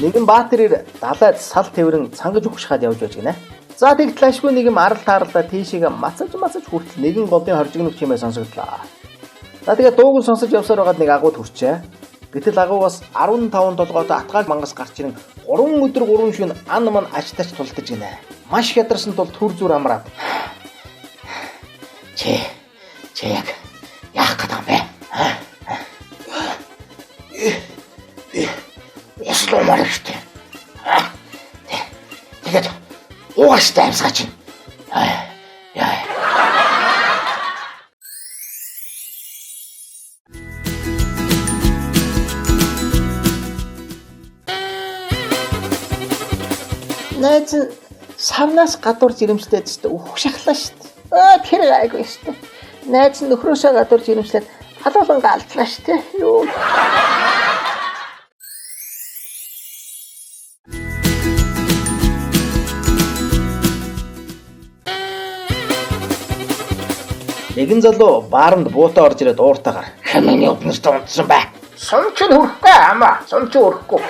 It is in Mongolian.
Нэгэн баатрир далайд сал тэрэн цангаж өгшхад явж байж гинэ. За тэгтлэшгүй нэг юм арал таарлаа тийшээгээ мацаж хүртэл нэгэн голын хоржигног чимээ сонсогдлаа. За тэгээ дууг нь сонсож явсаар байгаад нэг агууд хүрчээ. Гэтэл агуу бас 15 толгойтой атгааг мангас гарч ирэн 3 өдөр 3 шөнө ан ман ачтаач тулдаж гинэ. Маш хядарсан тул төр зүр амраад. Чи яг яах гэдэг юм бэ? Яслуу марагштай. Тэгээд угаастай амсгаач. Яа. Найз савнаас гадуур жирэмслээд ч өөх шахлаа шүү дээ. Тэр айгүй шүү дээ. Найз нөхрөөсөө гадуур жирэмслээд халуулан галдлаа шүү дээ. Юу. Нэгэн залуу бааранд буутаа орж ирээд ууртаагаар "Хэмээний өвнөстө унтсан бай. Сумч нь хүрхгүй амаа. Сумч өрөхгүй."